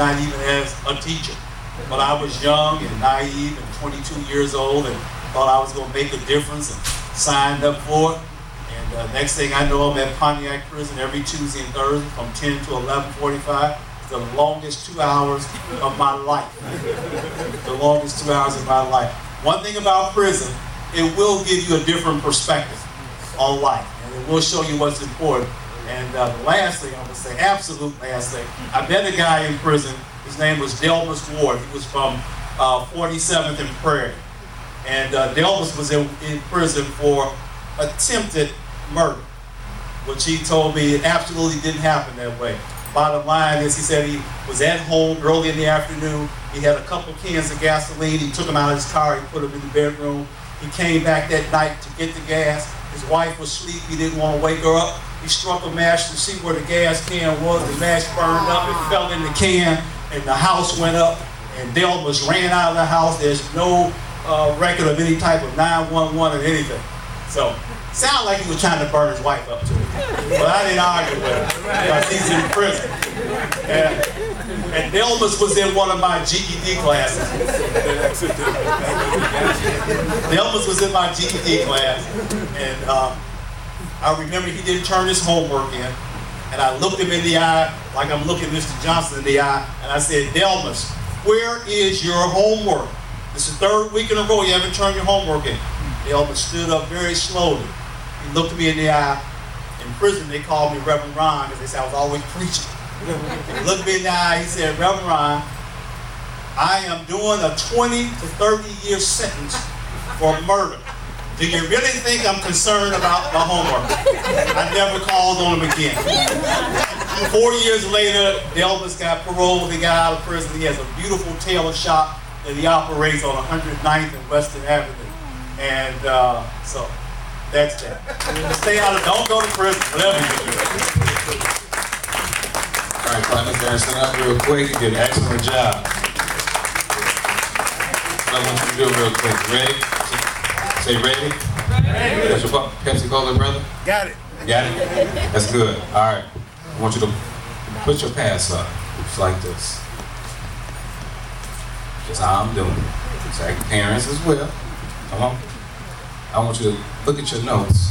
not even as a teacher. But I was young and naive and 22 years old and thought I was going to make a difference and signed up for it. And next thing I know, I'm at Pontiac Prison every Tuesday and Thursday from 10 to 11:45. It's the longest 2 hours of my life. The longest 2 hours of my life. One thing about prison, it will give you a different perspective on life. And it will show you what's important. And the last thing I'm going to say, absolute last thing, I met a guy in prison. His name was Delmas Ward. He was from 47th and Prairie. And Delmas was in prison for attempted murder, which he told me it absolutely didn't happen that way. Bottom line is, he said he was at home early in the afternoon. He had a couple cans of gasoline. He took them out of his car. He put them in the bedroom. He came back that night to get the gas. His wife was asleep. He didn't want to wake her up. He struck a match to see where the gas can was. The match burned up. It fell in the can, and the house went up. And Delmas ran out of the house. There's no record of any type of 911 or anything. So, sounded like he was trying to burn his wife up too. But I didn't argue with him because he's in prison. And Delmas was in one of my GED classes. Delmas was in my GED class, and I remember he didn't turn his homework in, and I looked him in the eye like I'm looking Mr. Johnson in the eye, and I said, Delmas, where is your homework? This is the third week in a row you haven't turned your homework in. Delmas stood up very slowly. He looked me in the eye. In prison, they called me Reverend Ron because they said I was always preaching. He looked me in the eye. He said, Reverend Ron, I am doing a 20 to 30-year sentence for murder. Do you really think I'm concerned about my homework? I never called on him again. 4 years later, Delmas got paroled. He got out of prison. He has a beautiful tailor shop that he operates on 109th and Western Avenue. And so that's that. Stay out of, don't go to prison, whatever you do. All right, Mr. Harrison, up real quick. You did an excellent job. I want you to do it real quick. Ready? Say ready? Ready. That's your Pepsi Cola, brother? Got it. Got it? That's good. All right. I want you to put your pass up. Just like this. That's how I'm doing it. Exact parents as well. Come on. I want you to look at your notes.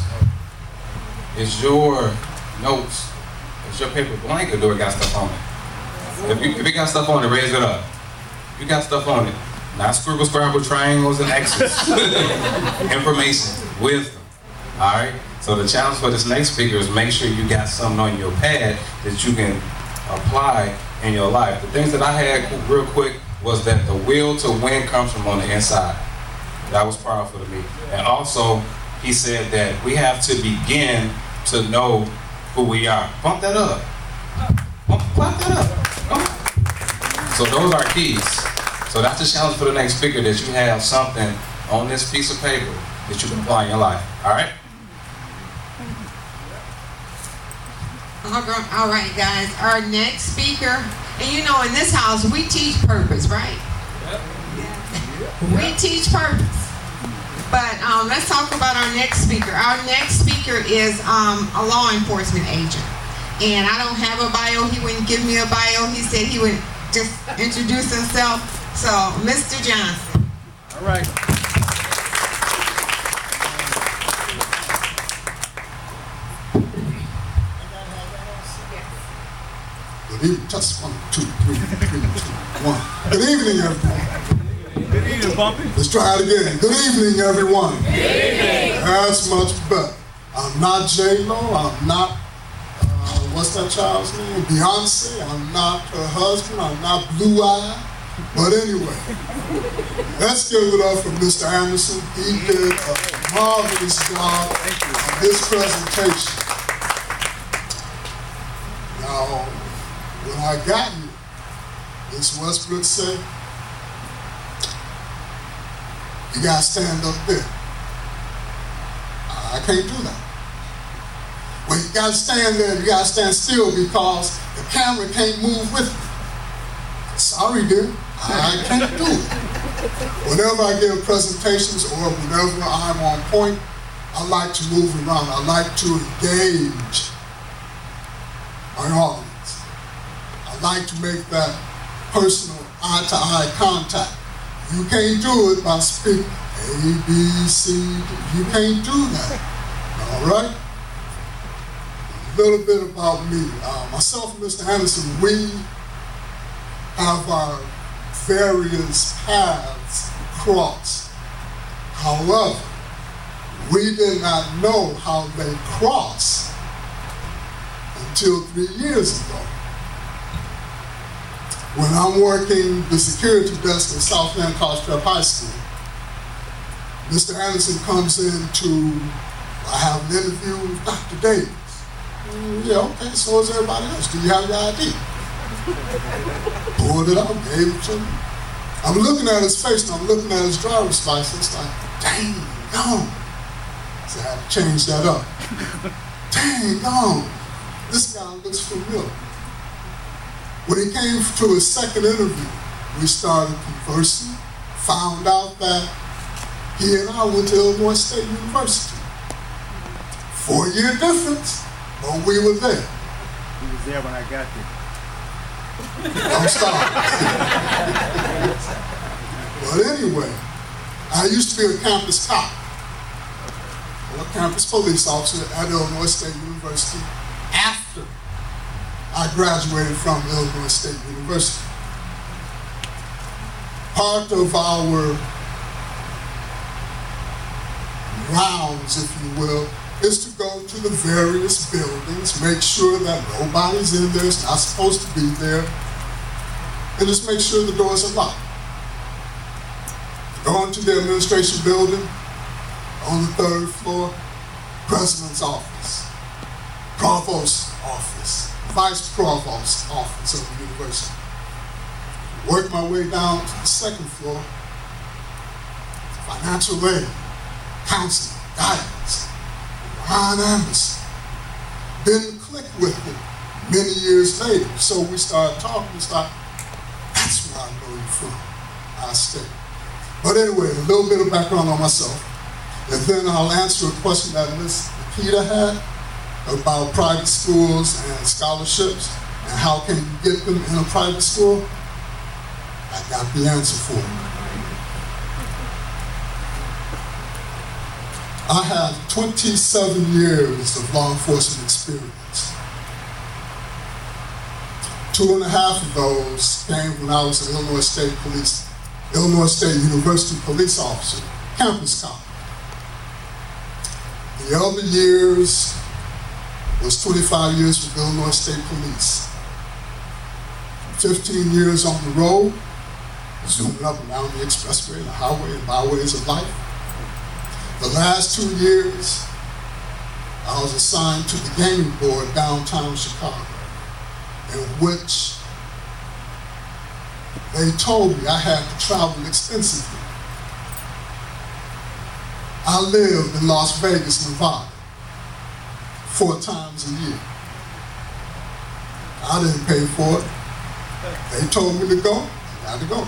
Is your notes, is your paper blank or do it got stuff on it? If it got stuff on it, raise it up. If you got stuff on it, not scribble, scrabble, triangles, and X's. Information, wisdom. All right? So the challenge for this next speaker is make sure you got something on your pad that you can apply in your life. The things that I had real quick was that the will to win comes from on the inside. That was powerful to me. And also, he said that we have to begin to know who we are. Bump that up. Bump that up. So those are keys. So that's the challenge for the next speaker, that you have something on this piece of paper that you can apply in your life. All right? All right, guys. Our next speaker, and you know, in this house, we teach purpose, right? We teach purpose. But let's talk about our next speaker. Our next speaker is a law enforcement agent. And I don't have a bio. He wouldn't give me a bio. He said he would just introduce himself. So, Mr. Johnson. All right. Good evening. Just 1, 2, 3, 3, 2, 1. Good evening, everyone. Good evening, Bumpy. Let's try it again. Good evening, everyone. Good evening. That's much better. I'm not J-Lo. I'm not, what's that child's name? Beyonce. I'm not her husband. I'm not Blue Eye. But anyway, let's give it up for Mr. Anderson. He did a marvelous job on this presentation. Now, when I got here, Ms. Westbrook said, you gotta stand up there. I can't do that. Well, you gotta stand there, you gotta stand still because the camera can't move with you. Sorry, dear, I can't do it. Whenever I give presentations or whenever I'm on point, I like to move around. I like to engage my audience. I like to make that personal eye-to-eye contact. You can't do it by speaking A, B, C, D. You can't do that, all right? A little bit about me. Myself and Mr. Anderson, we have our various paths crossed. However, we did not know how they crossed until 3 years ago. When I'm working the security desk at South End College Prep High School, Mr. Anderson comes in I have an interview with Dr. Davis. Yeah, okay, so is everybody else. Do you have your ID? Pulled it out, gave it to him. I'm looking at his face and I'm looking at his driver's license like, dang, no. So I had to change that up. Dang, no. This guy looks familiar. When he came to his second interview, we started conversing, found out that he and I went to Illinois State University. 4-year difference, but we were there. He was there when I got there. I'm sorry. But anyway, I used to be a campus cop, or a campus police officer at Illinois State University after I graduated from Illinois State University. Part of our rounds, if you will, is to go to the various buildings, make sure that nobody's in there, it's not supposed to be there, and just make sure the doors are locked. Go into the administration building, on the 3rd floor, president's office, provost's office, vice provost's office of the university. Work my way down to the 2nd floor, financial aid, counseling, guidance, Ron Anderson. Didn't click with it many years later. So we started talking, that's where I know you from, our state. But anyway, a little bit of background on myself. And then I'll answer a question that Ms. Nikita had about private schools and scholarships and how can you get them in a private school. I got the answer for you. I have 27 years of law enforcement experience. 2.5 of those came when I was an Illinois State University police officer, campus cop. The other years was 25 years with Illinois State Police. 15 years on the road, zooming up and down the expressway, the highway, and byways of life. The last 2 years, I was assigned to the gaming board downtown Chicago, in which they told me I had to travel extensively. I lived in Las Vegas, Nevada, 4 times a year. I didn't pay for it. They told me to go, I had to go.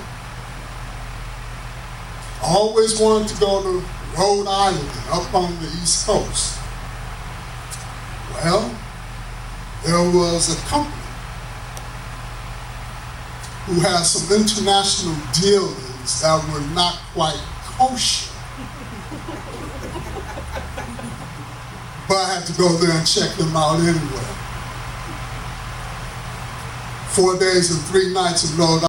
I always wanted to go to Rhode Island, up on the East Coast. Well, there was a company who had some international dealings that were not quite kosher. But I had to go there and check them out anyway. 4 days and 3 nights in Rhode Island.